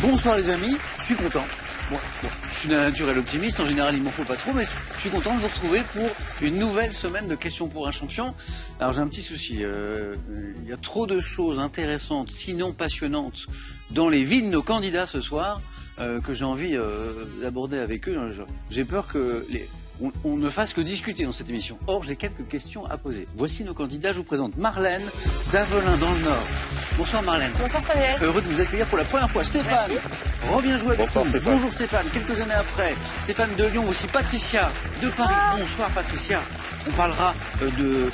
Bonsoir les amis, je suis content. Bon, je suis d'un naturel optimiste, en général il m'en faut pas trop, mais je suis content de vous retrouver pour une nouvelle semaine de questions pour un champion. Alors j'ai un petit souci, il y a trop de choses intéressantes, sinon passionnantes, dans les vies de nos candidats ce soir, que j'ai envie d'aborder avec eux. J'ai peur que on ne fasse que discuter dans cette émission. Or, j'ai quelques questions à poser. Voici nos candidats. Je vous présente Marlène d'Avelin dans le Nord. Bonsoir Marlène. Bonsoir Samuel. Heureux de vous accueillir pour la première fois. Stéphane, reviens jouer avec nous. Stéphane. Bonjour Stéphane. Quelques années après, Stéphane de Lyon, aussi Patricia de Paris. Bonsoir Patricia. On parlera de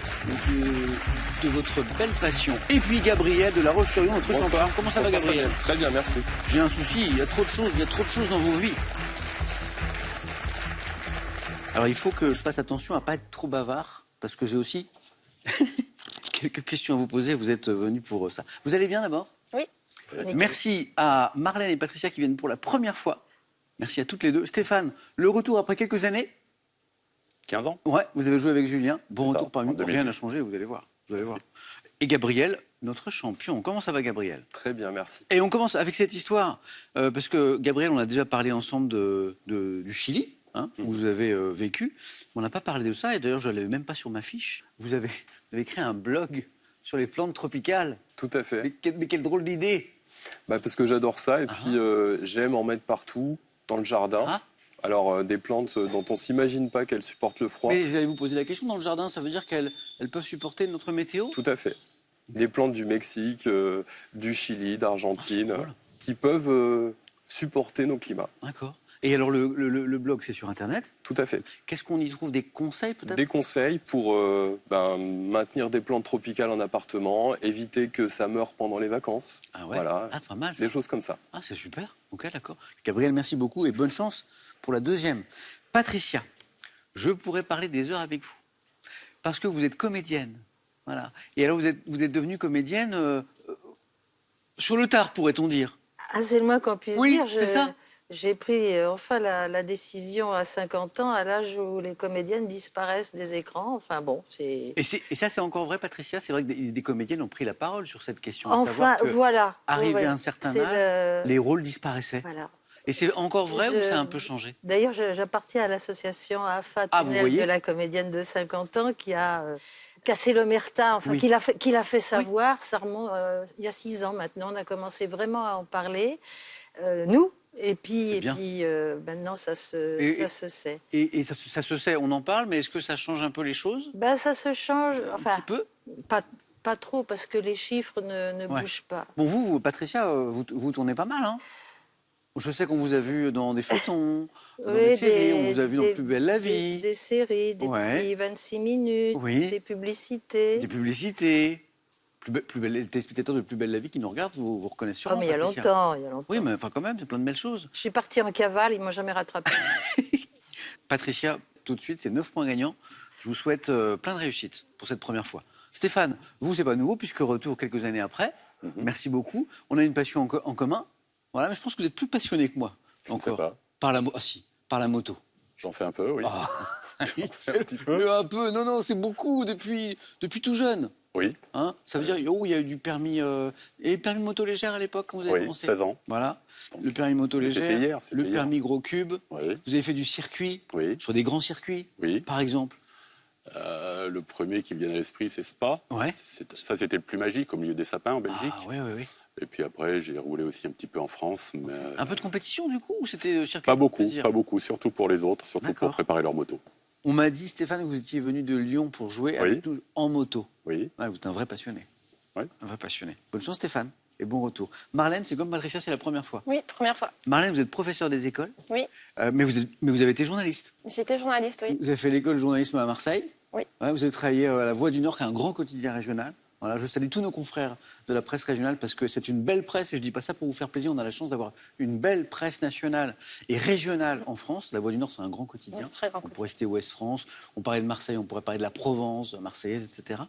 votre belle passion. Et puis Gabriel de La Roche-sur-Yon, notre champion. Comment ça va Gabriel? Très bien, merci. J'ai un souci, il y a trop de choses dans vos vies. Alors il faut que je fasse attention à pas être trop bavard, parce que j'ai aussi quelques questions à vous poser. Vous êtes venus pour ça. Vous allez bien d'abord? Oui. Merci à Marlène et Patricia qui viennent pour la première fois. Merci à toutes les deux. Stéphane, le retour après quelques années? 15 ans. Ouais, vous avez joué avec Julien. Bon C'est retour ça, parmi en nous. 2010. Rien n'a changé, vous allez voir. Et Gabriel, notre champion. Comment ça va Gabriel? Très bien, merci. Et on commence avec cette histoire, parce que Gabriel, on a déjà parlé ensemble du Chili. Où vous avez vécu. On n'a pas parlé de ça, et d'ailleurs je ne l'avais même pas sur ma fiche. Vous avez créé un blog sur les plantes tropicales. Tout à fait. Mais quelle drôle d'idée! Parce que j'adore ça, et puis j'aime en mettre partout, dans le jardin. Ah. Alors, des plantes dont on ne s'imagine pas qu'elles supportent le froid. Mais j'allais vous poser la question, dans le jardin, ça veut dire qu'elles peuvent supporter notre météo? Tout à fait. Des plantes du Mexique, du Chili, d'Argentine, Ah, c'est drôle. qui peuvent supporter nos climats. D'accord. Et alors le blog, c'est sur Internet. Tout à fait. Qu'est-ce qu'on y trouve? Des conseils peut-être? Des conseils pour maintenir des plantes tropicales en appartement, éviter que ça meure pendant les vacances. Ah ouais. Voilà. Ah, pas mal ça. Des choses comme ça. Ah, c'est super. Ok, d'accord. Gabriel, merci beaucoup et bonne chance pour la deuxième. Patricia, je pourrais parler des heures avec vous. Parce que vous êtes comédienne. Voilà. Et alors, vous êtes devenue comédienne sur le tard, pourrait-on dire. Ah, c'est le moins qu'on puisse Oui, dire. c'est ça. J'ai pris enfin la décision à 50 ans, à l'âge où les comédiennes disparaissent des écrans. Enfin bon, c'est... Et ça, c'est encore vrai, Patricia? C'est vrai que des comédiennes ont pris la parole sur cette question. Enfin, savoir que, voilà. arrivé Ouais, à un certain c'est âge, les rôles disparaissaient. Voilà. Et c'est encore vrai ou ça a un peu changé? D'ailleurs, j'appartiens à l'association AFA Ah, vous Tunnel voyez de la comédienne de 50 ans qui a cassé l'omerta, enfin, Oui. qui l'a fait savoir. Ça remonte il y a 6 ans maintenant. On a commencé vraiment à en parler, nous. Et puis maintenant, ça se sait. Et ça se sait, on en parle, mais est-ce que ça change un peu les choses? Ben, ça se change, Un enfin, petit peu? pas trop, parce que les chiffres ne Ouais. bougent pas. Bon, vous Patricia, vous tournez pas mal, hein? Je sais qu'on vous a vu dans des feuilletons, dans des séries, on vous a vu dans Plus belle la vie, Des séries, des Ouais. petits 26 minutes, Oui. des publicités. des publicités. Les téléspectateurs de Plus belle la vie qui nous regardent, vous reconnaissent Oh, sûrement. mais il y a Patricia. longtemps. Oui, mais enfin quand même, c'est plein de belles choses. Je suis partie en cavale, ils m'ont jamais rattrapée. Patricia, tout de suite, c'est 9 points gagnants. Je vous souhaite plein de réussite pour cette première fois. Stéphane, vous, c'est pas nouveau, puisque retour quelques années après. Merci beaucoup. On a une passion en commun. Voilà, mais je pense que vous êtes plus passionné que moi. Je ne sais pas. Par la moto. J'en fais un peu, oui. Ah. J'en fais un petit peu. Mais un peu, non, c'est beaucoup depuis tout jeune. Oui, Hein, ça veut dire, il y a eu du permis. Et le permis moto légère à l'époque quand vous avez oui, commencé? 16 ans. Voilà. Donc, Le permis moto c'était légère, hier, c'était le hier. permis gros cube. Oui, Vous avez fait du circuit, oui, sur des grands circuits, oui. par exemple. Le premier qui me vient à l'esprit, c'est Spa. Ouais. Ça, c'était le plus magique, au milieu des sapins, en Belgique. Ah, oui. Et puis après, j'ai roulé aussi un petit peu en France. Mais Un peu de compétition, du coup, ou c'était circuit pas pour beaucoup, plaisir? pas beaucoup. Surtout pour les autres, surtout D'accord. pour préparer leur moto. On m'a dit, Stéphane, que vous étiez venu de Lyon pour jouer Oui. avec nous en moto. Oui, Ouais, vous êtes un vrai passionné. Oui. Un vrai passionné. Bonne chance, Stéphane, et bon retour. Marlène, c'est comme Patricia, c'est la première fois. Oui, première fois. Marlène, vous êtes professeur des écoles, Oui, mais vous avez été journaliste. j'étais journaliste, oui. Vous avez fait l'école de journalisme à Marseille. Oui. Ouais, vous avez travaillé à La Voix du Nord, qui est un grand quotidien régional. Voilà, je salue tous nos confrères de la presse régionale parce que c'est une belle presse, et je ne dis pas ça pour vous faire plaisir, on a la chance d'avoir une belle presse nationale et régionale en France. La Voix du Nord, c'est un grand quotidien. Oui, c'est très grand On quotidien. pourrait citer Ouest France, on parlait de Marseille, on pourrait parler de la Provence, marseillaise, etc.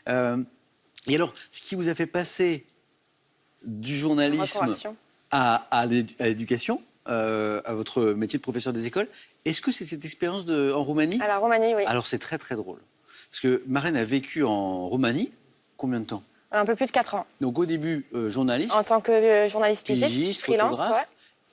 Et alors, ce qui vous a fait passer du journalisme Reconversion. à l'éducation, à votre métier de professeur des écoles, est-ce que c'est cette expérience en Roumanie? À la Roumanie, oui. Alors c'est très très drôle. Parce que Marlène a vécu en Roumanie, combien de temps? Un peu plus de 4 ans. Donc au début, journaliste. En tant que journaliste pigiste, freelance, photographe. ouais.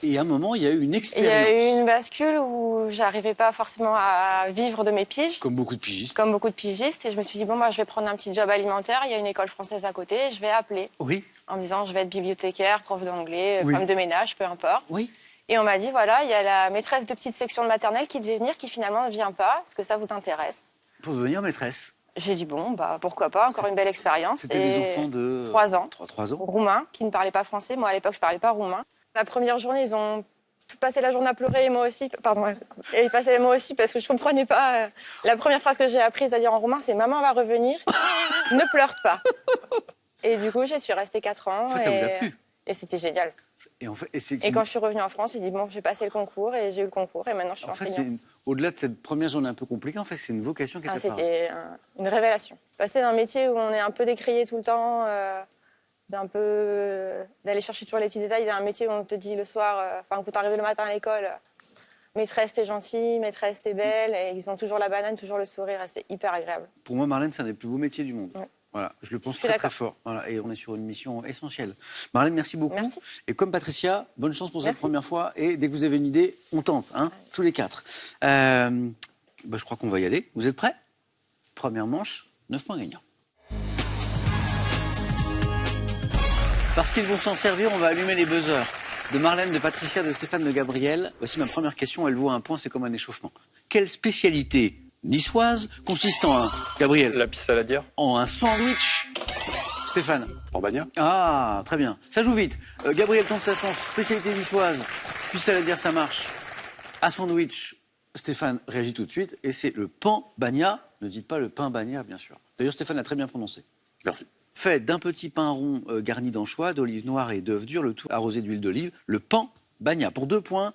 Et à un moment, il y a eu une Il y expérience. a eu une bascule où j'arrivais pas forcément à vivre de mes piges. Comme beaucoup de pigistes. Comme beaucoup de pigistes. Et je me suis dit, bon, moi, je vais prendre un petit job alimentaire. Il y a une école française à côté. Je vais appeler. Oui. En me disant, je vais être bibliothécaire, prof d'anglais, Oui. femme de ménage, peu importe. Oui. Et on m'a dit, voilà, il y a la maîtresse de petite section de maternelle qui devait venir, qui finalement ne vient pas. Est-ce que ça vous intéresse? Pour devenir maîtresse. J'ai dit, bon, bah, pourquoi pas, encore une belle expérience. C'était des enfants de 3 ans. 3 ans. Roumains, qui ne parlaient pas français. Moi, à l'époque, je parlais pas roumain. La première journée, ils ont passé la journée à pleurer, et moi aussi. Pardon, et ils passaient moi aussi parce que je comprenais pas. La première phrase que j'ai apprise à dire en roumain, c'est maman va revenir, ne pleure pas. Et du coup, j'y suis restée 4 ans. En fait, ça vous a plu. Et c'était génial. Et quand je suis revenue en France, il dit bon, j'ai passé le concours et j'ai eu le concours et maintenant je suis enseignante. Au-delà de cette première journée un peu compliquée, en fait, c'est une vocation qui était C'était une révélation. Passer d'un métier où on est un peu décrié tout le temps, d'aller chercher toujours les petits détails, d'un métier où on te dit le soir, quand tu arrives le matin à l'école, maîtresse t'es gentille, maîtresse t'es belle, et ils ont toujours la banane, toujours le sourire, et c'est hyper agréable. Pour moi, Marlène, c'est un des plus beaux métiers du monde. Ouais. Voilà, je le pense très très fort. Voilà, et on est sur une mission essentielle. Marlène, merci beaucoup. Merci. Et comme Patricia, bonne chance pour cette première fois. Et dès que vous avez une idée, on tente, hein, tous les 4. Je crois qu'on va y aller. Vous êtes prêts? Première manche, 9 points gagnants. Parce qu'ils vont s'en servir, on va allumer les buzzers. De Marlène, de Patricia, de Stéphane, de Gabriel. Voici ma première question, elle vaut 1 point, c'est comme un échauffement. Quelle spécialité niçoise consiste en Gabriel? La pissaladière. En un sandwich. Stéphane. Pambagna. Ah, très bien. Ça joue vite. Gabriel tente sa chance. Spécialité niçoise. Pissaladière, ça marche. Un sandwich. Stéphane réagit tout de suite. Et c'est le pambagna. Ne dites pas le pain bagna, bien sûr. D'ailleurs, Stéphane a très bien prononcé. Merci. Fait d'un petit pain rond garni d'anchois, d'olives noires et d'œufs durs, le tout arrosé d'huile d'olive. Le pambagna. Pour 2 points,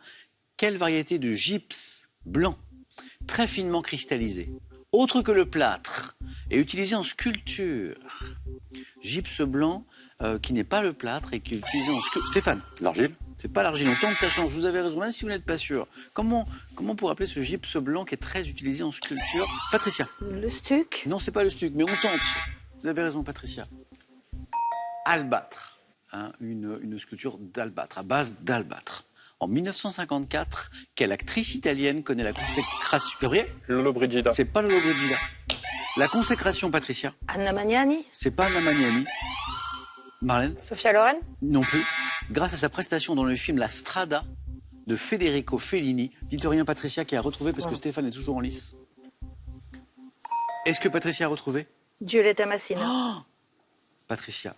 quelle variété de gypse blanc très finement cristallisé, autre que le plâtre, et utilisé en sculpture? Gypse blanc qui n'est pas le plâtre et qui est utilisé en sculpture. Stéphane. L'argile. C'est pas l'argile, on tente sa chance, vous avez raison, même si vous n'êtes pas sûr. Comment on pourrait appeler ce gypse blanc qui est très utilisé en sculpture? Patricia. Le stuc? Non, c'est pas le stuc, mais on tente. Vous avez raison, Patricia. Albâtre, hein, une sculpture d'albâtre, à base d'albâtre. En 1954, quelle actrice italienne connaît la consécration? Gabriel? Lollobrigida. C'est pas Lollobrigida. La consécration, Patricia? Anna Magnani? C'est pas Anna Magnani. Marlène? Sophia Loren? Non plus. Grâce à sa prestation dans le film La Strada de Federico Fellini. Dites rien, Patricia, qui a retrouvé, parce que Stéphane est toujours en lice. Est-ce que Patricia a retrouvé? Giulietta Massina. Oh, Patricia,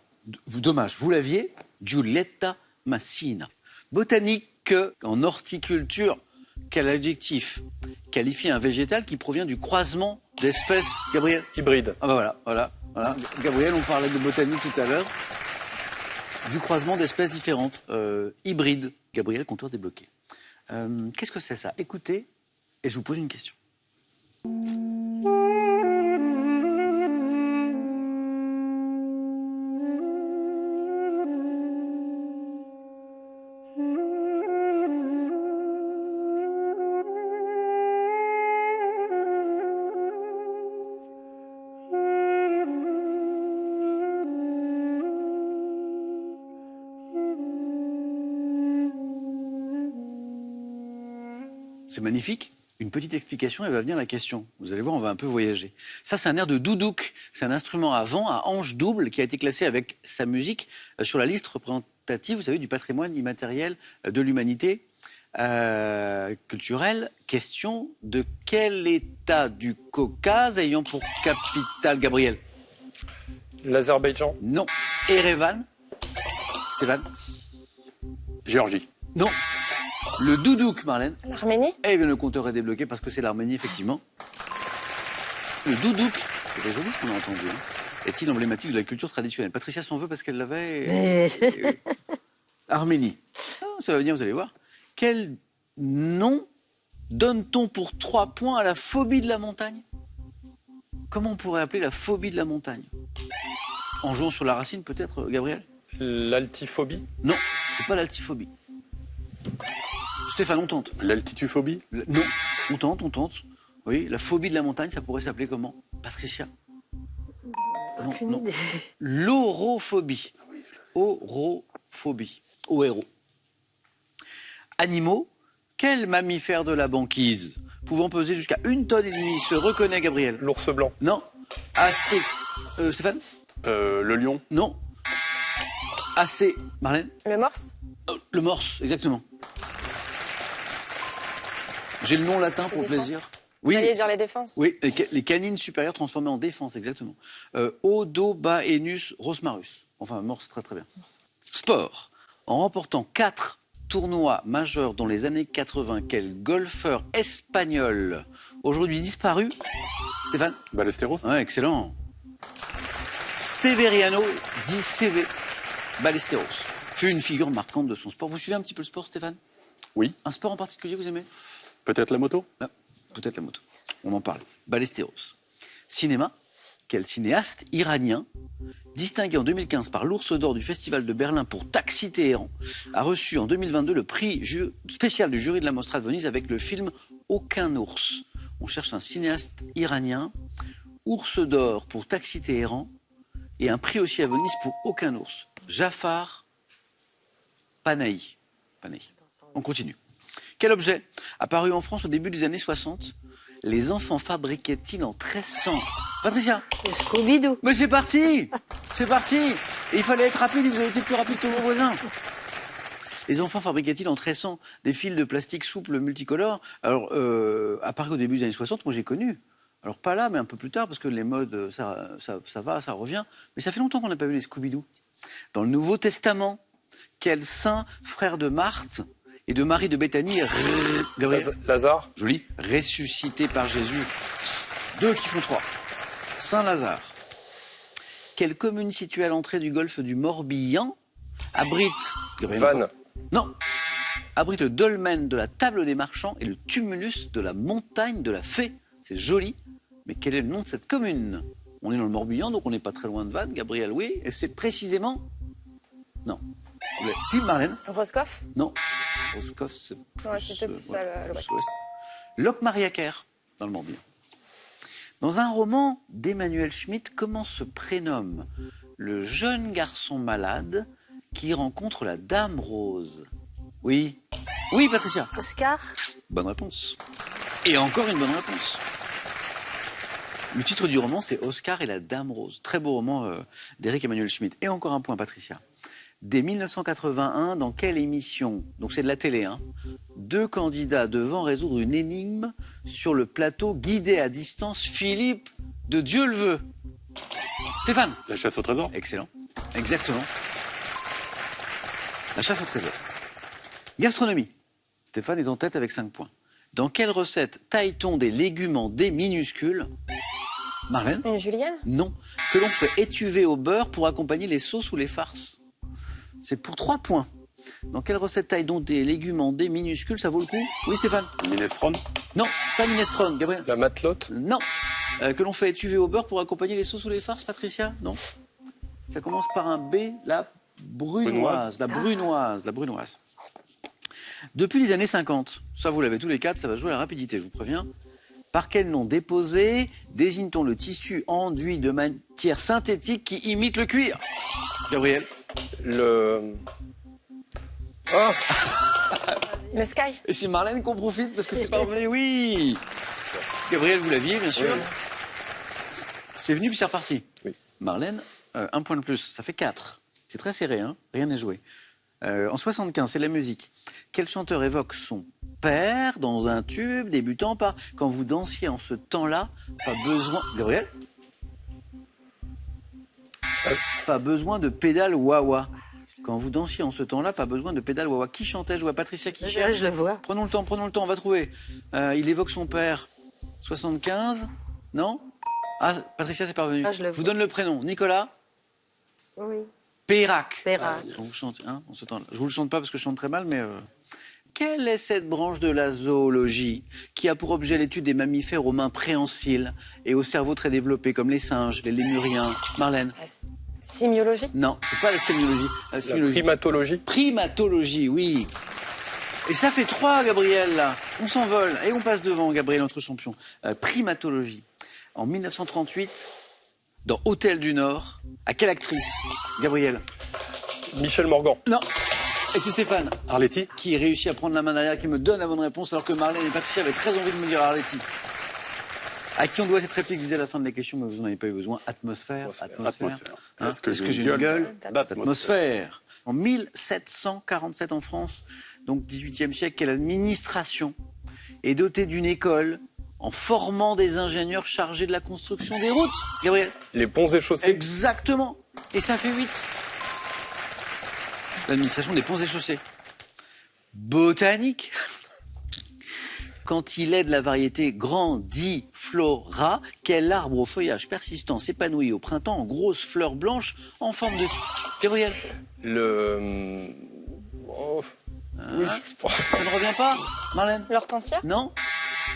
dommage, vous l'aviez? Giulietta Massina. Botanique en horticulture, quel adjectif qualifie un végétal qui provient du croisement d'espèces? Gabriel? Hybride. Ah bah voilà. Gabriel, on parlait de botanique tout à l'heure. Du croisement d'espèces différentes. Hybride. Gabriel, compteur débloqué. Qu'est-ce que c'est ça? Écoutez, et je vous pose une question. C'est magnifique. Une petite explication et va venir la question. Vous allez voir, on va un peu voyager. Ça, c'est un air de doudouk. C'est un instrument à vent à hanche double qui a été classé avec sa musique sur la liste représentative, vous savez, du patrimoine immatériel de l'humanité culturelle. Question, de quel état du Caucase ayant pour capitale, Gabriel? L'Azerbaïdjan. Non. Erevan? Stéphane? Géorgie. Non. Le doudouk, Marlène? L'Arménie? Eh bien, le compteur est débloqué parce que c'est l'Arménie, effectivement. Le doudouk, c'est joli ce qu'on a entendu, hein, est-il emblématique de la culture traditionnelle? Patricia s'en veut parce qu'elle l'avait. Arménie. Ah, ça va venir, vous allez voir. Quel nom donne-t-on pour 3 points à la phobie de la montagne? Comment on pourrait appeler la phobie de la montagne? En jouant sur la racine, peut-être, Gabriel? L'altiphobie. Non, c'est pas l'altiphobie. Stéphane, on tente. L'altituphobie. Non, on tente. Oui, la phobie de la montagne, ça pourrait s'appeler comment? Patricia? Aucune idée. L'orophobie. Orophobie. ORO. Animaux. Quel mammifère de la banquise, pouvant peser jusqu'à 1,5 tonnes, se reconnaît, Gabriel? L'ours blanc. Non. Assez. Stéphane? Le lion. Non. Assez. Marlène? Le morse. Le morse, exactement. J'ai le nom latin pour le défenses. plaisir. Vous alliez dire les défenses. Oui, les canines supérieures transformées en défense, exactement. Odobaenus rosmarus. Enfin, morse, très très bien. Sport. En remportant 4 tournois majeurs dans les années 80, quel golfeur espagnol, aujourd'hui disparu, Stéphane? Ballesteros. Ouais, excellent. Severiano dit CV Ballesteros fut une figure marquante de son sport. Vous suivez un petit peu le sport, Stéphane? Oui. Un sport en particulier, vous aimez? Peut-être la moto. Ah, peut-être la moto. On en parle. Ballesteros. Cinéma. Quel cinéaste iranien, distingué en 2015 par l'Ours d'Or du Festival de Berlin pour Taxi Téhéran, a reçu en 2022 le prix spécial du jury de la Mostra de Venise avec le film Aucun ours. On cherche un cinéaste iranien, Ours d'Or pour Taxi Téhéran et un prix aussi à Venise pour Aucun ours. Jafar Panahi. On continue. Quel objet, apparu en France au début des années 60, les enfants fabriquaient-ils en tressant? Patricia? Le Scooby-Doo. Mais c'est parti! C'est parti! Et il fallait être rapide et vous avez été plus rapide que vos voisins. Les enfants fabriquaient-ils en tressant des fils de plastique souple multicolores? Alors, apparu au début des années 60, moi j'ai connu. Alors pas là, mais un peu plus tard, parce que les modes, ça va, ça revient. Mais ça fait longtemps qu'on n'a pas vu les Scooby-Doo. Dans le Nouveau Testament, quel saint, frère de Marthe et de Marie de Béthanie, Gabriel, Lazare. joli, ressuscité par Jésus. 2 qui font 3. Saint Lazare. Quelle commune située à l'entrée du golfe du Morbihan abrite... Vannes. Non. Abrite le dolmen de la table des marchands et le tumulus de la montagne de la fée. C'est joli, mais quel est le nom de cette commune? On est dans le Morbihan, donc on n'est pas très loin de Vannes, Gabriel, oui. Et c'est précisément... Non. Si, Marlène? Roscoff. Non. Roscoff, c'est plus... Ouais, c'était plus à l'ouest. Locmariaquer, dans le Morbihan. Dans un roman d'Emmanuel Schmitt, comment se prénomme le jeune garçon malade qui rencontre la Dame Rose? Oui. Oui, Patricia. Oscar. Bonne réponse. Et encore une bonne réponse. Le titre du roman, c'est Oscar et la Dame Rose. Très beau roman d'Éric Emmanuel Schmitt. Et encore un point, Patricia. Dès 1981, dans quelle émission, donc c'est de la télé, 2 candidats devant résoudre une énigme sur le plateau guidé à distance Philippe de Dieu le veut? Stéphane? La chasse au trésor. Excellent. Exactement. La chasse au trésor. Gastronomie. Stéphane est en tête avec 5 points. Dans quelle recette taille-t-on des légumes en dés minuscules? Marlène? Une julienne. Non. Que l'on fait étuver au beurre pour accompagner les sauces ou les farces. C'est pour 3 points. Dans quelle recette taille-t-on des légumes en dés minuscules? Ça vaut le coup? Oui, Stéphane? Minestrone. Non, pas minestrone. Gabriel? La matelote. Non. Que l'on fait étuver au beurre pour accompagner les sauces ou les farces, Patricia? Non. Ça commence par un B, la brunoise. La brunoise. Depuis les années 50, ça vous l'avez tous les 4, ça va jouer à la rapidité, je vous préviens. Par quel nom déposé désigne-t-on le tissu enduit de matière synthétique qui imite le cuir? Gabriel? Le Sky. Et c'est Marlène qu'on profite parce que c'est pas revenu, oui. Gabriel, vous l'aviez, bien sûr. Oui. C'est venu puis c'est reparti. Oui. Marlène, 1 point de plus, ça fait 4. C'est très serré, rien n'est joué. En 75, c'est la musique. Quel chanteur évoque son père dans un tube débutant par « Quand vous dansiez en ce temps-là, pas besoin... » Gabriel? Pas besoin de pédale wah-wah. Quand vous dansiez en ce temps-là, pas besoin de pédale wah-wah. Qui chantait? Je vois Patricia qui cherche. Je le vois. Prenons le temps, on va trouver. Il évoque son père. 75? Non? Ah, Patricia, c'est parvenu. Ah, je vous donne le prénom. Nicolas? Oui. Pérac. Pérac. On vous chante, en ce temps-là. Je vous le chante pas parce que je chante très mal, mais... Quelle est cette branche de la zoologie qui a pour objet l'étude des mammifères aux mains préhensiles et au cerveau très développé, comme les singes, les lémuriens? Marlène? Sémiologie. Non, c'est pas la sémiologie. La primatologie. Primatologie, oui. Et ça fait 3, Gabriel, là. On s'envole. Et on passe devant, Gabriel, notre champion. Primatologie. En 1938, dans Hôtel du Nord. À quelle actrice? Gabriel? Michel Morgan. Non. Et c'est Stéphane Arletty. qui réussit à prendre la main derrière, qui me donne la bonne réponse, alors que Marlène et Patricia avaient très envie de me dire Arletty. À qui on doit cette réplique dès la fin de la question, mais vous n'en avez pas eu besoin. Atmosphère. Hein, est-ce que j'ai une gueule d'atmosphère? En 1747 en France, donc 18e siècle, quelle administration est dotée d'une école en formant des ingénieurs chargés de la construction des routes? Gabriel? Les ponts et chaussées. Exactement. Et ça fait 8. L'administration des ponts et chaussées. Botanique. Quand il est de la variété grandiflora, quel arbre au feuillage persistant s'épanouit au printemps en grosses fleurs blanches en forme de... Gabriel? Le... Oh. Oui, Ça ne revient pas, Marlène? L'hortensia? Non?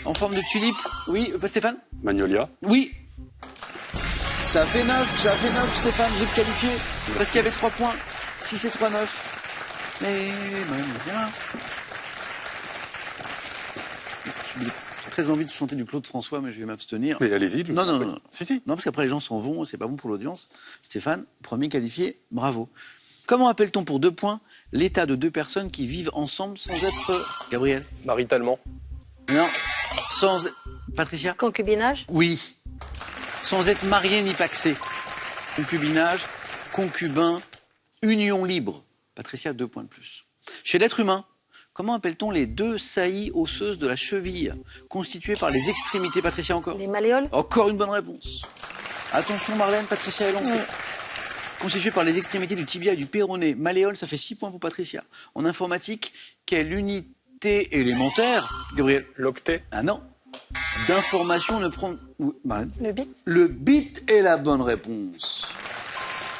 En forme de tulipe? Oui, Stéphane? Magnolia. Oui. Ça fait 9, Stéphane, vous êtes qualifié. Parce qu'il y avait 3 points. 6 et 3, 9. Mais même bien. J'ai très envie de chanter du Claude François, mais je vais m'abstenir. Mais allez-y. Non. Si. Non, parce qu'après les gens s'en vont, c'est pas bon pour l'audience. Stéphane, premier qualifié, bravo. Comment appelle-t-on pour 2 points l'état de 2 personnes qui vivent ensemble sans être... Gabriel? Maritalement. Non. Sans... Patricia? Concubinage? Oui. Sans être marié ni paxé. Concubinage, concubin, union libre. Patricia, 2 points de plus. Chez l'être humain, comment appelle-t-on les 2 saillies osseuses de la cheville, constituées par les extrémités? Patricia, encore? Les malléoles? Encore une bonne réponse. Attention Marlène, Patricia est lancée. Oui. Constituées par les extrémités du tibia et du péroné. Malléole, ça fait 6 points pour Patricia. En informatique, quelle unité élémentaire? Gabriel? L'octet. Ah non. D'information ne prend... Marlène? Le bit? Le bit est la bonne réponse.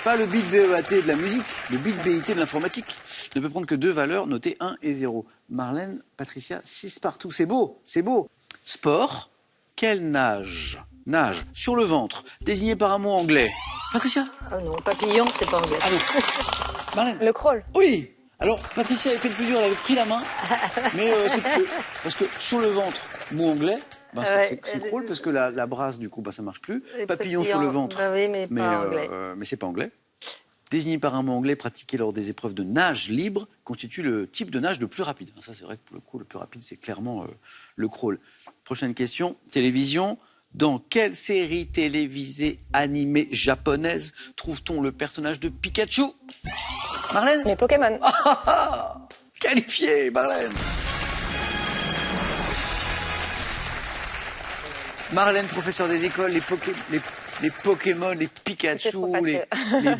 Pas le bit BEAT de la musique, le bit BIT de l'informatique. Ne peut prendre que 2 valeurs notées 1 et 0. Marlène, Patricia, 6 partout. C'est beau, c'est beau. Sport, quelle nage? Nage sur le ventre, désigné par un mot anglais. Patricia? Oh non, papillon, c'est pas anglais. Ah non. Marlène? Le crawl? Oui. Alors, Patricia avait fait le plus dur, elle avait pris la main. Mais c'est parce que sur le ventre, mot anglais, c'est crawl parce que la brasse, du coup, ça marche plus. Papillon sur le ventre. Oui, mais pas anglais. Mais c'est pas anglais. Désigné par un mot anglais pratiqué lors des épreuves de nage libre, constitue le type de nage le plus rapide. Ça, c'est vrai que pour le coup, le plus rapide, c'est clairement le crawl. Prochaine question. Télévision. Dans quelle série télévisée animée japonaise trouve-t-on le personnage de Pikachu? Marlène? Les Pokémon. Qualifié, Marlène. Marlène, professeur des écoles, les Pokémon, les Pikachu, les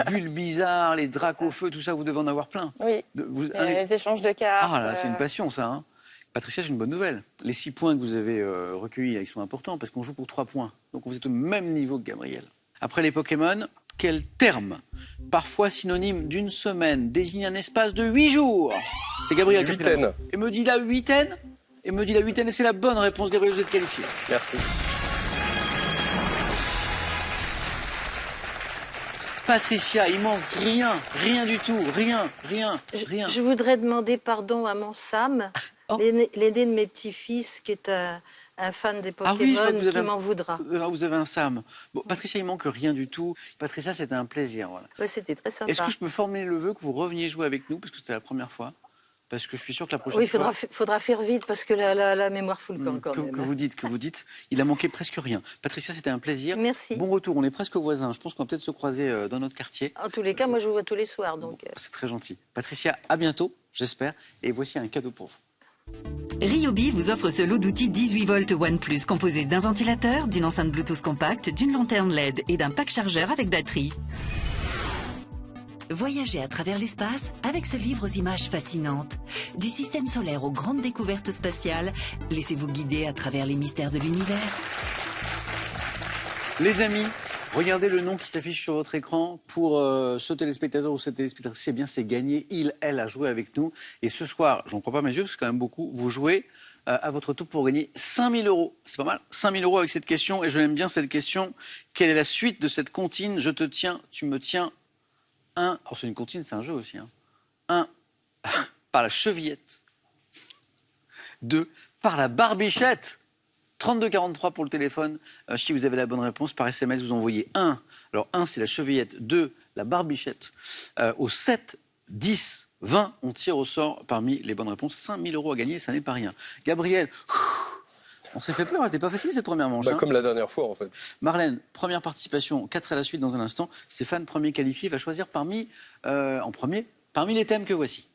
bulles bizarres, les Dracofeu, tout ça, vous devez en avoir plein. Oui. Les échanges de cartes. Ah là, c'est une passion, ça. Hein. Patricia, j'ai une bonne nouvelle. Les 6 points que vous avez recueillis, ils sont importants parce qu'on joue pour 3 points. Donc vous êtes au même niveau que Gabriel. Après les Pokémon, quel terme, parfois synonyme d'une semaine, désigne un espace de 8 jours? C'est Gabriel qui a pris la main. Et me dit la huitaine? Et c'est la bonne réponse. Gabriel, vous êtes qualifié. Merci. Patricia, il manque rien du tout, rien. Je voudrais demander pardon à mon Sam, l'aîné de mes petits-fils, qui est un fan des Pokémon, qui m'en voudra. Vous avez un Sam. Bon, Patricia, il manque rien du tout. Patricia, c'était un plaisir. Voilà. Ouais, c'était très sympa. Est-ce que je peux formuler le vœu que vous reveniez jouer avec nous, parce que c'était la première fois? Parce que je suis sûr que la prochaine fois... Oui, il faudra faire vite, parce que la mémoire fout le camp quand même. Que vous dites. Il a manqué presque rien. Patricia, c'était un plaisir. Merci. Bon retour, on est presque voisins. Je pense qu'on va peut-être se croiser dans notre quartier. En tous les cas, moi je vous vois tous les soirs. Donc... Bon, c'est très gentil. Patricia, à bientôt, j'espère. Et voici un cadeau pour vous. Ryobi vous offre ce lot d'outils 18 volts OnePlus composé d'un ventilateur, d'une enceinte Bluetooth compacte, d'une lanterne LED et d'un pack chargeur avec batterie. Voyagez à travers l'espace avec ce livre aux images fascinantes. Du système solaire aux grandes découvertes spatiales, laissez-vous guider à travers les mystères de l'univers. Les amis, regardez le nom qui s'affiche sur votre écran. Pour ce téléspectateur ou cette téléspectatrice, c'est bien, c'est gagné. Elle a joué avec nous. Et ce soir, j'en crois pas mes yeux, c'est quand même beaucoup, vous jouez à votre tour pour gagner 5 000 €. C'est pas mal, 5 000 € avec cette question. Et je l'aime bien cette question. Quelle est la suite de cette comptine? Je te tiens, tu me tiens. 1, alors c'est une comptine, c'est un jeu aussi. 1, par la chevillette. 2, par la barbichette. 32-43 pour le téléphone. Si vous avez la bonne réponse, par SMS, vous envoyez 1. Alors 1, c'est la chevillette. 2, la barbichette. Au 7, 10, 20, on tire au sort parmi les bonnes réponses. 5 000 € à gagner, ça n'est pas rien. Gabriel, on s'est fait peur, elle n'était pas facile cette première manche. Comme la dernière fois, en fait. Marlène, première participation, 4 à la suite dans un instant. Stéphane, premier qualifié, va choisir parmi les thèmes que voici.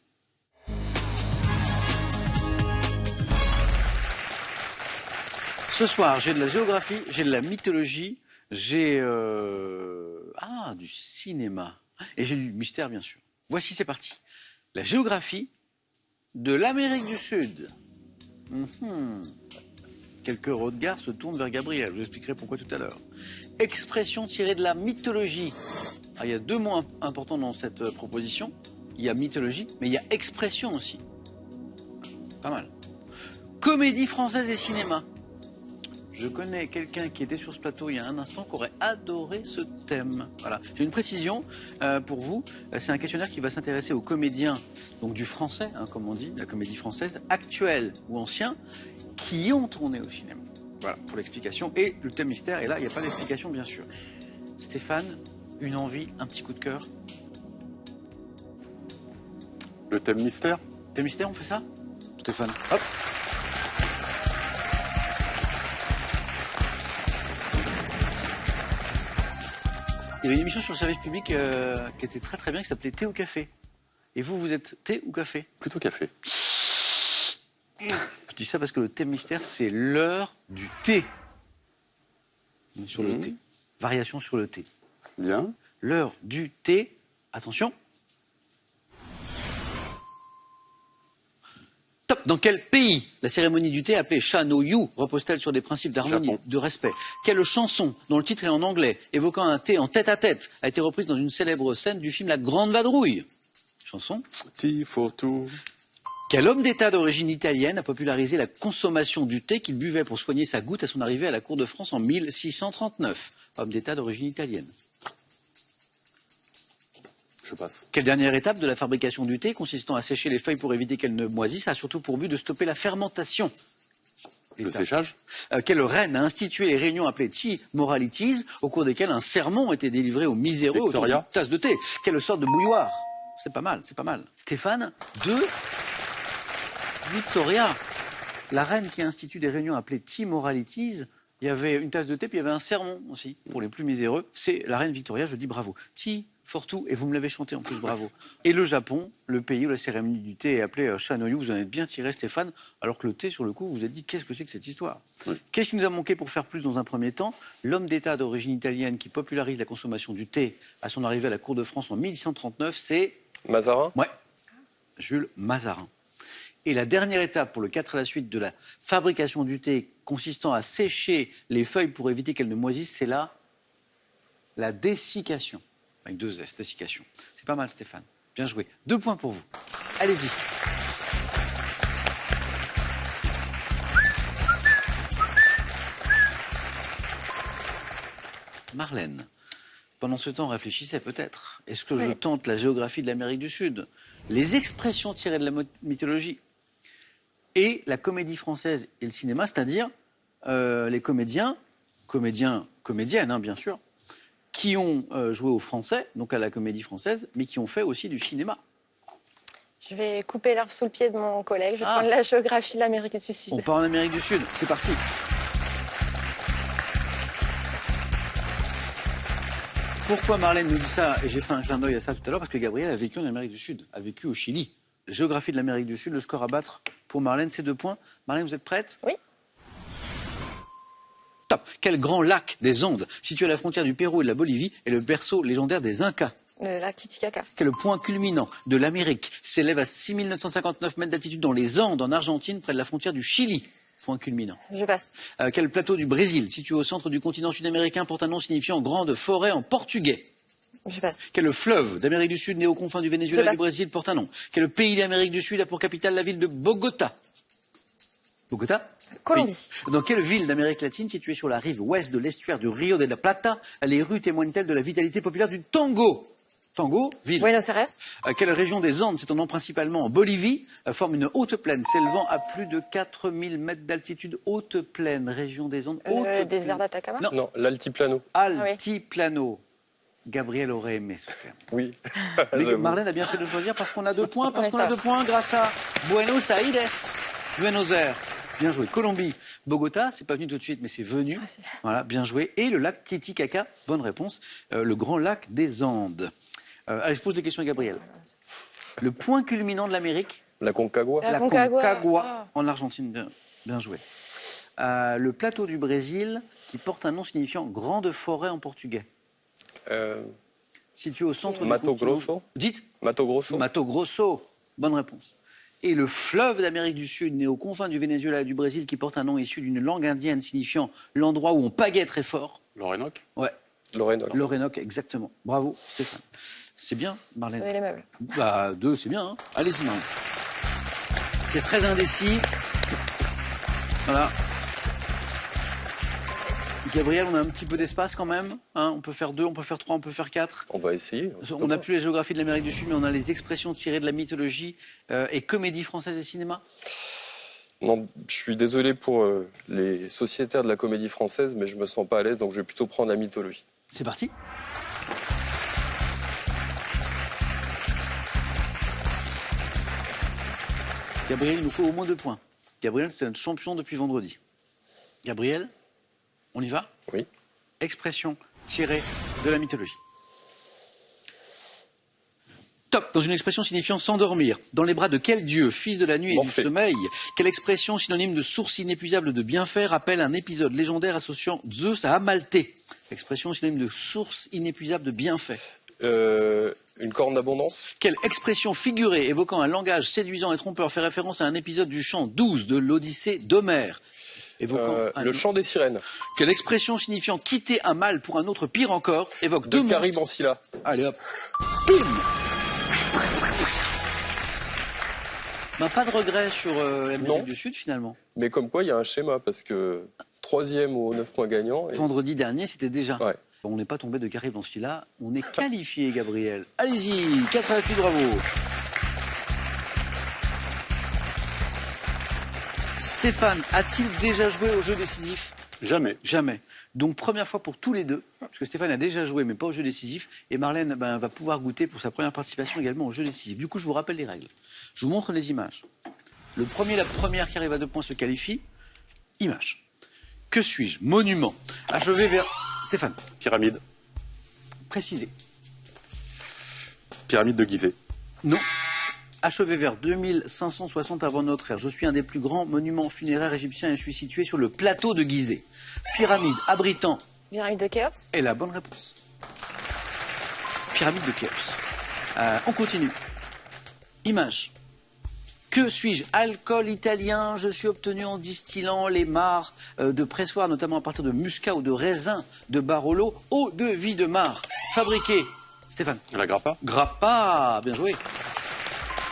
Ce soir, j'ai de la géographie, j'ai de la mythologie, j'ai du cinéma et j'ai du mystère, bien sûr. Voici, c'est parti. La géographie de l'Amérique du Sud. Quelques regards se tournent vers Gabriel. Je vous expliquerai pourquoi tout à l'heure. Expression tirée de la mythologie. Il y a 2 mots importants dans cette proposition. Il y a mythologie, mais il y a expression aussi. Pas mal. Comédie française et cinéma. Je connais quelqu'un qui était sur ce plateau il y a un instant qui aurait adoré ce thème. Voilà. J'ai une précision pour vous. C'est un questionnaire qui va s'intéresser aux comédiens, donc du français, comme on dit, la comédie française, actuelle ou anciens, qui ont tourné au cinéma. Voilà, pour l'explication. Et le thème mystère, et là, il n'y a pas d'explication, bien sûr. Stéphane, une envie, un petit coup de cœur. Le thème mystère? Thème mystère, on fait ça? Stéphane, hop. Il y avait une émission sur le service public qui était très très bien, qui s'appelait Thé ou Café. Et vous, vous êtes thé ou café? Plutôt café. Je dis ça parce que le thème mystère, c'est l'heure du thé. Sur le thé. Variation sur le thé. Bien. L'heure du thé. Attention. Top. Dans quel pays la cérémonie du thé appelée Cha no Yu repose-t-elle sur des principes d'harmonie, de respect? Quelle chanson, dont le titre est en anglais, évoquant un thé en tête-à-tête, a été reprise dans une célèbre scène du film La Grande Vadrouille? Chanson. Tea for two. Quel homme d'État d'origine italienne a popularisé la consommation du thé qu'il buvait pour soigner sa goutte à son arrivée à la cour de France en 1639? Homme d'État d'origine italienne. Je passe. Quelle dernière étape de la fabrication du thé, consistant à sécher les feuilles pour éviter qu'elles ne moisissent, a surtout pour but de stopper la fermentation? Le séchage. Quelle reine a institué les réunions appelées Tea Moralities, au cours desquelles un sermon était délivré aux miséreux autour d'une tasse de thé? Quelle sorte de bouilloire? C'est pas mal, c'est pas mal. Stéphane, 2. Victoria, la reine qui institue des réunions appelées Tea Moralities. Il y avait une tasse de thé, puis il y avait un sermon aussi, pour les plus miséreux. C'est la reine Victoria, je dis bravo. Tea for two, et vous me l'avez chanté en plus, bravo. Et le Japon, le pays où la cérémonie du thé est appelée Cha no Yu, vous en êtes bien tiré, Stéphane, alors que le thé, sur le coup, vous vous êtes dit, qu'est-ce que c'est que cette histoire? Qu'est-ce qui nous a manqué pour faire plus dans un premier temps? L'homme d'État d'origine italienne qui popularise la consommation du thé à son arrivée à la cour de France en 1139, c'est... Mazarin? Ouais, Jules Mazarin. Et la dernière étape pour le 4 à la suite de la fabrication du thé consistant à sécher les feuilles pour éviter qu'elles ne moisissent, c'est là la dessiccation. Avec 2 S, dessiccation. C'est pas mal, Stéphane. Bien joué. 2 points pour vous. Allez-y. Marlène, pendant ce temps, réfléchissez peut-être. Est-ce que je tente la géographie de l'Amérique du Sud, les expressions tirées de la mythologie et la comédie française et le cinéma, c'est-à-dire les comédiennes, bien sûr, qui ont joué au français, donc à la comédie française, mais qui ont fait aussi du cinéma. Je vais couper l'herbe sous le pied de mon collègue. Je vais prendre la géographie de l'Amérique du Sud. On part en Amérique du Sud. C'est parti. Pourquoi Marlène nous dit ça? Et j'ai fait un clin d'œil à ça tout à l'heure, parce que Gabriel a vécu en Amérique du Sud, a vécu au Chili. Géographie de l'Amérique du Sud, le score à battre pour Marlène, c'est 2 points. Marlène, vous êtes prête? Oui. Top. Quel grand lac des Andes, situé à la frontière du Pérou et de la Bolivie, est le berceau légendaire des Incas? Le lac Titicaca. Quel point culminant de l'Amérique s'élève à 6959 mètres d'altitude dans les Andes, en Argentine, près de la frontière du Chili? Point culminant. Je passe. Quel plateau du Brésil, situé au centre du continent sud-américain, porte un nom signifiant grande forêt en portugais? Je passe. Quel fleuve d'Amérique du Sud, né aux confins du Venezuela et du Brésil, porte un nom? Quel pays d'Amérique du Sud a pour capitale la ville de Bogota? Bogota? Colombie. Oui. Dans quelle ville d'Amérique latine, située sur la rive ouest de l'estuaire du Rio de la Plata, les rues témoignent-elles de la vitalité populaire du tango? Tango, ville. Buenos Aires. Quelle région des Andes, s'étendant principalement en Bolivie, forme une haute plaine s'élevant à plus de 4000 mètres d'altitude? Haute plaine, région des Andes, haute Le désert plaine. d'Atacama. Non, l'altiplano. Altiplano. Gabriel aurait aimé ce terme. Oui. Mais J'avoue. Marlène a bien fait de le choisir parce qu'on a 2 points, parce Ouais, qu'on ça a va. 2 points grâce à Buenos Aires. Buenos Aires. Bien joué. Colombie. Bogota, c'est pas venu tout de suite, mais c'est venu. Voilà, bien joué. Et le lac Titicaca, bonne réponse. Le grand lac des Andes. Allez, je pose des questions à Gabriel. Le point culminant de l'Amérique, La Concagua. La Concagua. Concagua, en Argentine. Bien joué. Le plateau du Brésil, qui porte un nom signifiant grande forêt en portugais. Situé au centre du Mato continent. Grosso. Dites. Mato Grosso. Mato Grosso. Bonne réponse. Et le fleuve d'Amérique du Sud, né aux confins du Venezuela et du Brésil, qui porte un nom issu d'une langue indienne signifiant l'endroit où on pagaie très fort. L'Orénoque. Ouais, L'Orénoque. l'Orénoque, exactement. Bravo, Stéphane. C'est bien, Marlène. Sauver les meubles. Bah, 2, c'est bien. Hein. Allez-y, Marlène. C'est très indécis. Voilà. Gabriel, on a un petit peu d'espace quand même. Hein, on peut faire 2, on peut faire 3, on peut faire 4. On va essayer. On n'a plus les géographies de l'Amérique du Sud, mais on a les expressions tirées de la mythologie et comédie française et cinéma. Non, je suis désolé pour les sociétaires de la comédie française, mais je me sens pas à l'aise, donc je vais plutôt prendre la mythologie. C'est parti. Gabriel, il nous faut au moins 2 points. Gabriel, c'est notre champion depuis vendredi. Gabriel, on y va? Oui. Expression tirée de la mythologie. Top, dans une expression signifiant s'endormir. Dans les bras de quel dieu, fils de la nuit et Morphée. du sommeil? Quelle expression synonyme de source inépuisable de bienfaits rappelle un épisode légendaire associant Zeus à Amalthée? Expression synonyme de source inépuisable de bienfaits. Une corne d'abondance. Quelle expression figurée évoquant un langage séduisant et trompeur fait référence à un épisode du chant 12 de l'Odyssée d'Homère? Évoquant Le chant des sirènes. Quelle expression signifiant quitter un mal pour un autre pire encore évoque De deux monstres? Caribe en Scylla. Allez hop. Pim. Bah, pas de regret sur l'Amérique Non. du Sud finalement. Mais comme quoi, il y a un schéma, parce que 3e aux 9 points gagnants. Et... Vendredi dernier, c'était déjà. Ouais. On n'est pas tombé de Caribe dans celui-là. On est qualifié, Gabriel. Allez-y, 4 à la suite, bravo. Stéphane, a-t-il déjà joué au jeu décisif? Jamais. Jamais. Donc première fois pour tous les deux, parce que Stéphane a déjà joué, mais pas au jeu décisif. Et Marlène va pouvoir goûter pour sa première participation également au jeu décisif. Du coup, je vous rappelle les règles. Je vous montre les images. Le premier, la première qui arrive à 2 points se qualifie. Image. Que suis-je? Monument. Achevé vers... Stéphane, Pyramide. précisez. Pyramide de Gizeh. Non. Achevé vers 2560 avant notre ère. Je suis un des plus grands monuments funéraires égyptiens et je suis situé sur le plateau de Gizeh. Pyramide abritant Pyramide de Khéops. est la bonne réponse. Pyramide de Khéops. On continue. Image. Que suis-je? Alcool italien. Je suis obtenu en distillant les mares de pressoir, notamment à partir de muscat ou de raisin de Barolo. Eau de vie de mare. Fabriquée. Stéphane. La grappa. Grappa. Bien joué.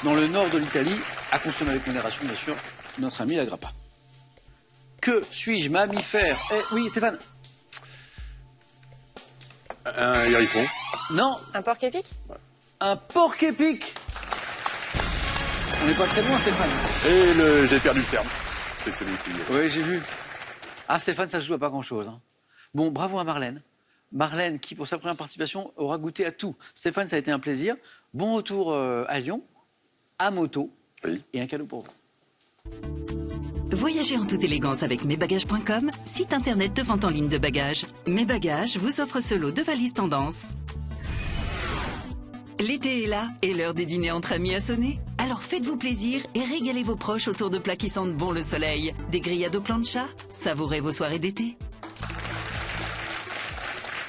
Dans le nord de l'Italie, à consommer avec modération, bien sûr, notre ami la grappa. Que suis-je? Mammifère. Oui, Stéphane. Un hérisson. Non. Un porc épic. Un porc épic. On n'est pas très loin, Stéphane. Et j'ai perdu le terme. C'est celui-ci. Oui, j'ai vu. Ah, Stéphane, ça se joue à pas grand-chose. Hein. Bon, bravo à Marlène. Marlène, qui, pour sa première participation, aura goûté à tout. Stéphane, ça a été un plaisir. Bon retour à Lyon, à moto, Oui. et un cadeau pour vous. Voyagez en toute élégance avec mesbagages.com, site internet de vente en ligne de bagages. Mes Bagages vous offre ce lot de valises tendance. L'été est là et l'heure des dîners entre amis a sonné. Alors faites-vous plaisir et régalez vos proches autour de plats qui sentent bon le soleil. Des grillades au plancha, savourez vos soirées d'été.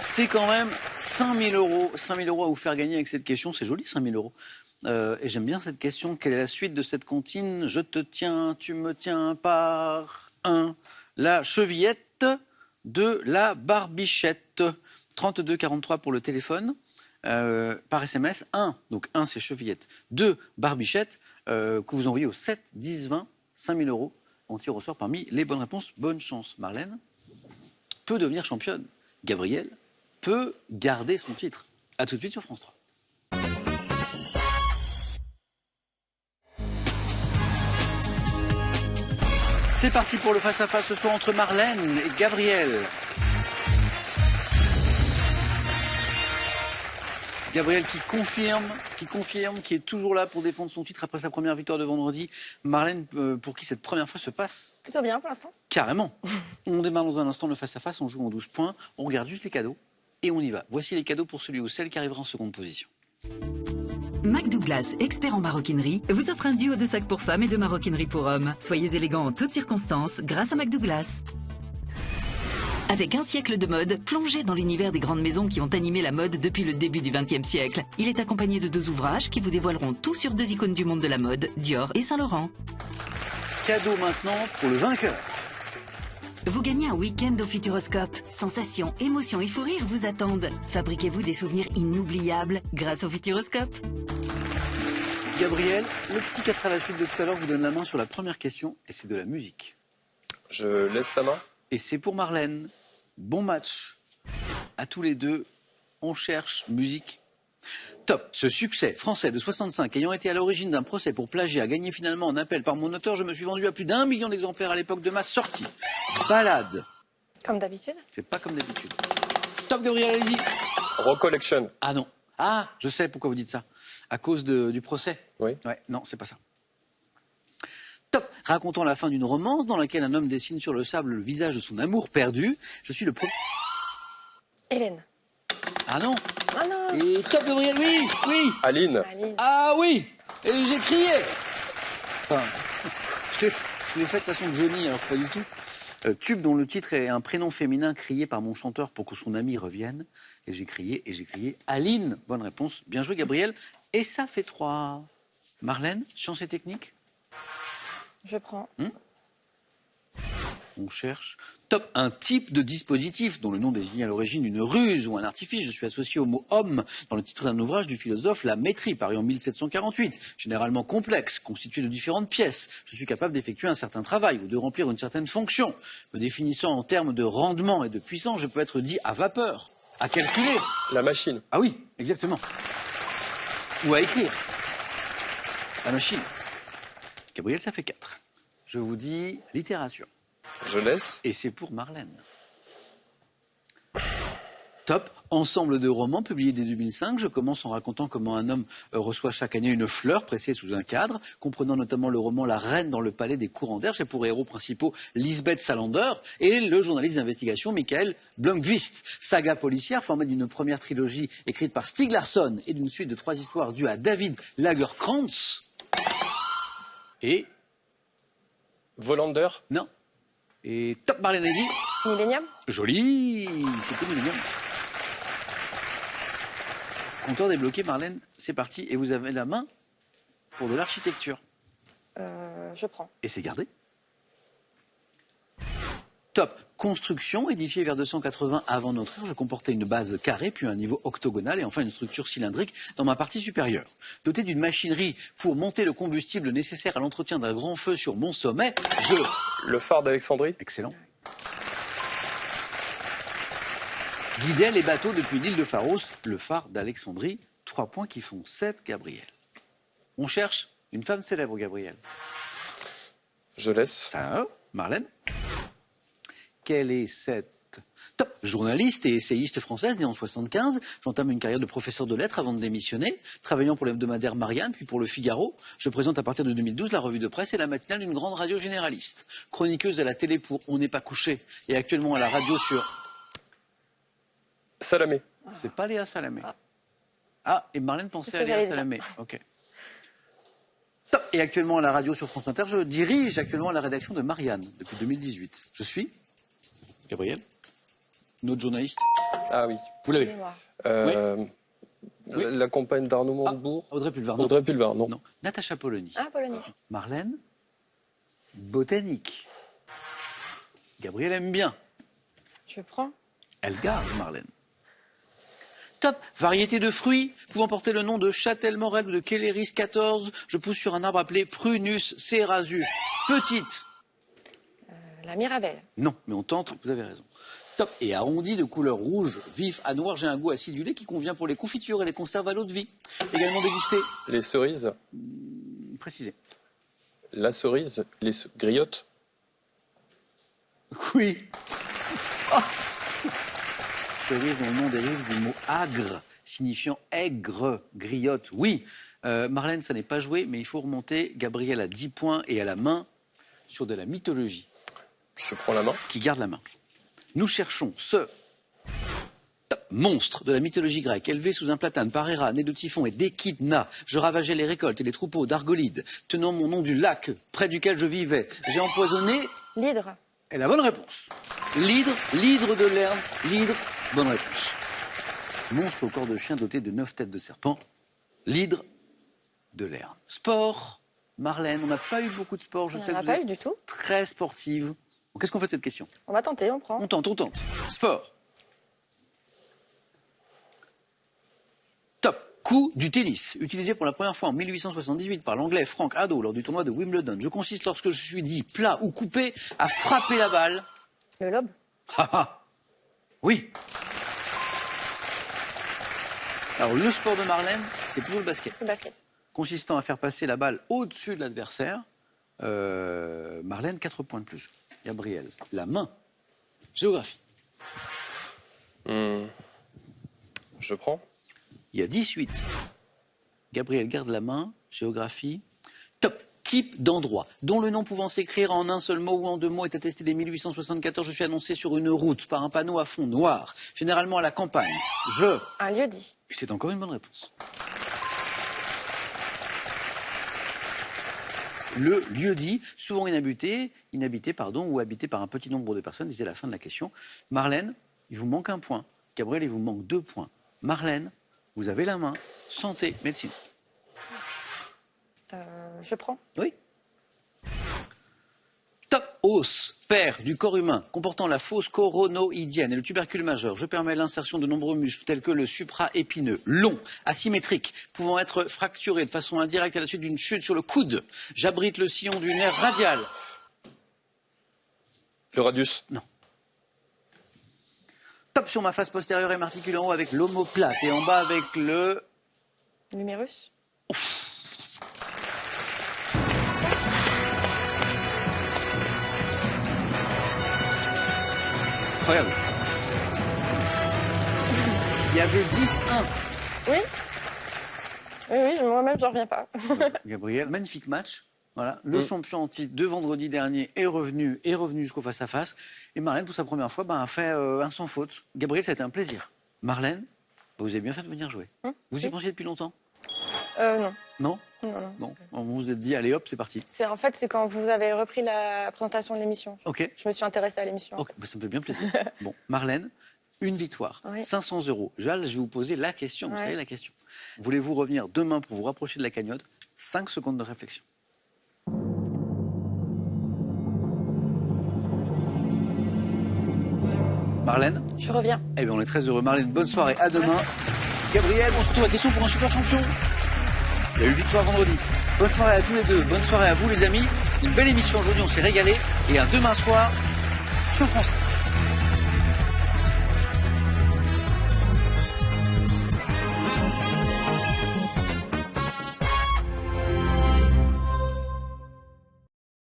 C'est quand même 5 000 euros. 5 000 euros à vous faire gagner avec cette question. C'est joli, 5 000 euros. Et j'aime bien cette question. Quelle est la suite de cette comptine? Je te tiens, tu me tiens par 1. La chevillette de la barbichette. 32 43 pour le téléphone. Par SMS. 1, donc 1 c'est chevillette. 2, barbichette, que vous envoyez au 7 10 20, 5 000 euros. On tire au sort parmi les bonnes réponses. Bonne chance. Marlène peut devenir championne. Gabriel peut garder son titre. A tout de suite sur France 3. C'est parti pour le face-à-face ce soir entre Marlène et Gabriel. Gabriel qui confirme, qui est toujours là pour défendre son titre après sa première victoire de vendredi. Marlène, pour qui cette première fois se passe Plutôt bien pour l'instant. carrément. On démarre dans un instant le face-à-face, on joue en 12 points, on regarde juste les cadeaux et on y va. Voici les cadeaux pour celui ou celle qui arrivera en seconde position. McDouglas, expert en maroquinerie, vous offre un duo de sacs pour femmes et de maroquinerie pour hommes. Soyez élégants en toutes circonstances grâce à McDouglas. Avec un siècle de mode, plongez dans l'univers des grandes maisons qui ont animé la mode depuis le début du XXe siècle. Il est accompagné de 2 ouvrages qui vous dévoileront tout sur 2 icônes du monde de la mode, Dior et Saint-Laurent. Cadeau maintenant pour le vainqueur. Vous gagnez un week-end au Futuroscope. Sensations, émotions et fou rire vous attendent. Fabriquez-vous des souvenirs inoubliables grâce au Futuroscope. Gabriel, le petit 4 à la suite de tout à l'heure vous donne la main sur la première question et c'est de la musique. Je laisse la main. Et c'est pour Marlène. Bon match à tous les deux. On cherche musique. Top. Ce succès français de 65 ayant été à l'origine d'un procès pour plagiat gagné finalement en appel par mon auteur, je me suis vendu à plus d'1 million d'exemplaires à l'époque de ma sortie. Balade. Comme d'habitude. C'est pas comme d'habitude. Top Gabriel, allez-y. Recollection. Ah non. Ah, je sais pourquoi vous dites ça. À cause du procès. Oui. Ouais, non, c'est pas ça. Top. Racontant la fin d'une romance dans laquelle un homme dessine sur le sable le visage de son amour perdu. Je suis le premier. Hélène. Ah non. Ah non. Et top Gabriel, oui, oui. Aline. Aline. Ah oui. Et j'ai crié. Enfin, je l'ai fait de façon Johnny, alors pas du tout. Tube dont le titre est un prénom féminin crié par mon chanteur pour que son ami revienne. Et j'ai crié Aline. Bonne réponse. Bien joué Gabriel. Et ça fait 3. Marlène, sciences et techniques. Je prends. On cherche. Top, un type de dispositif dont le nom désigne à l'origine une ruse ou un artifice. Je suis associé au mot homme dans le titre d'un ouvrage du philosophe La Métrie, paru en 1748. Généralement complexe, constitué de différentes pièces. Je suis capable d'effectuer un certain travail ou de remplir une certaine fonction. Me définissant en termes de rendement et de puissance, je peux être dit à vapeur, à calculer. La machine. Ah oui, exactement. Ou à écrire. La machine. Gabriel, ça fait 4. Je vous dis littérature. Je laisse. Et c'est pour Marlène. Top. Ensemble de romans publiés dès 2005. Je commence en racontant comment un homme reçoit chaque année une fleur pressée sous un cadre, comprenant notamment le roman La Reine dans le palais des courants d'air. J'ai pour héros principaux Lisbeth Salander et le journaliste d'investigation Michael Blomqvist. Saga policière formée d'une première trilogie écrite par Stieg Larsson et d'une suite de 3 histoires dues à David Lagerkrantz. Et... Volander. Non. Et top Marlène a dit. Millennium. Joli. C'était Millennium. Compteur débloqué, Marlène, c'est parti. Et vous avez la main pour de l'architecture. Je prends. Et c'est gardé. Top. Construction, édifiée vers 280 avant notre ère, je comportais une base carrée, puis un niveau octogonal et enfin une structure cylindrique dans ma partie supérieure. Doté d'une machinerie pour monter le combustible nécessaire à l'entretien d'un grand feu sur mon sommet, Le phare d'Alexandrie. Excellent. Guidait les bateaux depuis l'île de Pharos, le phare d'Alexandrie. 3 points qui font 7, Gabriel. On cherche une femme célèbre, Gabriel. Je laisse. Ça, Marlène. Quelle est cette top journaliste et essayiste française née en 75? J'entame une carrière de professeur de lettres avant de démissionner, travaillant pour l'hebdomadaire Marianne, puis pour le Figaro. Je présente à partir de 2012 la revue de presse et la matinale d'une grande radio généraliste. Chroniqueuse à la télé pour On n'est pas couché et actuellement à la radio sur... Salamé. C'est pas Léa Salamé. Ah, et Marlène pensait à Léa Salamé. Ok. Top. Et actuellement à la radio sur France Inter, je dirige actuellement la rédaction de Marianne depuis 2018. Je suis... Gabriel, notre journaliste. Ah oui. Vous l'avez. Oui. La compagne d'Arnaud Montebourg. Audrey Pulvar. Audrey Pulvar, non. Non. Natacha Polony. Ah, Polonie. Marlène, botanique. Gabriel aime bien. Je prends. Elle garde, Marlène. Top. Variété de fruits pouvant porter le nom de châtel-morel ou de Kelleris 14. Je pousse sur un arbre appelé Prunus cerasus. Petite. La Mirabelle. Non, mais on tente, vous avez raison. Top. Et arrondi de couleur rouge, vif, à noir, j'ai un goût acidulé qui convient pour les confitures et les conserves à l'eau de vie. Également dégusté. Les cerises. Précisé. La cerise. Les griottes. Oui. Oh. Ce rire dont le nom dérive du mot agre, signifiant aigre, griotte. Oui. Marlène, ça n'est pas joué, mais il faut remonter. Gabriel a 10 points et à la main sur de la mythologie. Je prends la main. Qui garde la main. Nous cherchons ce monstre de la mythologie grecque, élevé sous un platane par Héra, né de Typhon et d'Échidna. Je ravageais les récoltes et les troupeaux d'Argolide, tenant mon nom du lac près duquel je vivais. J'ai empoisonné... L'hydre. Et la bonne réponse. L'hydre de Lerne, l'hydre, bonne réponse. Monstre au corps de chien doté de 9 têtes de serpent, l'hydre de Lerne. Sport, Marlène, on n'a pas eu beaucoup de sport, je sais que vous pas êtes eu du tout. très sportive. Qu'est-ce qu'on fait de cette question? On va tenter, on prend. On tente. Sport. Top. Coup du tennis, utilisé pour la première fois en 1878 par l'anglais Frank Haddo lors du tournoi de Wimbledon. Je consiste, lorsque je suis dit plat ou coupé, à frapper la balle. Le lobe. Oui. Alors, le sport de Marlène, c'est plutôt le basket. Le basket. Consistant à faire passer la balle au-dessus de l'adversaire. Marlène, 4 points de plus. Gabriel, la main. Géographie. Je prends. Il y a 18. Gabriel garde la main. Géographie. Top. Type d'endroit, dont le nom pouvant s'écrire en un seul mot ou en 2 mots, est attesté dès 1874. Je suis annoncé sur une route par un panneau à fond noir, généralement à la campagne. Un lieu dit. C'est encore une bonne réponse. Le lieu dit, souvent inhabité, ou habité par un petit nombre de personnes, disait la fin de la question. Marlène, il vous manque 1 point. Gabriel, il vous manque 2 points. Marlène, vous avez la main. Santé, médecine. Je prends. Oui. Top os, paire du corps humain, comportant la fosse coronoïdienne et le tubercule majeur. Je permets l'insertion de nombreux muscles tels que le supraépineux, long, asymétrique, pouvant être fracturé de façon indirecte à la suite d'une chute sur le coude. J'abrite le sillon du nerf radial. Le radius. Non. Top sur ma face postérieure et m'articule en haut avec l'omoplate et en bas avec le... L'humérus. Incroyable. Il y avait 10-1. Oui, moi-même, j'en reviens pas. Gabriel, magnifique match. Voilà. Le champion en titre de vendredi dernier est revenu jusqu'au face-à-face. Et Marlène, pour sa première fois, a fait un sans faute. Gabriel, ça a été un plaisir. Marlène, vous avez bien fait de venir jouer. Vous y pensiez depuis longtemps? Non. Non? Non. Vous vous êtes dit, allez hop, c'est parti. C'est quand vous avez repris la présentation de l'émission. Ok. Je me suis intéressée à l'émission. Ok, ça me fait bien plaisir. Bon, Marlène, une victoire, Oui. 500 €. Je vais vous poser la question, vous Ouais. savez la question. Voulez-vous revenir demain pour vous rapprocher de la cagnotte? 5 secondes de réflexion. Marlène? Je reviens. Eh bien, on est très heureux. Marlène, bonne soirée. À demain. Gabriel, on se retrouve à question pour un super champion. Il y a eu victoire vendredi. Bonne soirée à tous les deux. Bonne soirée à vous, les amis. C'est une belle émission aujourd'hui. On s'est régalé. Et à demain soir sur France 3.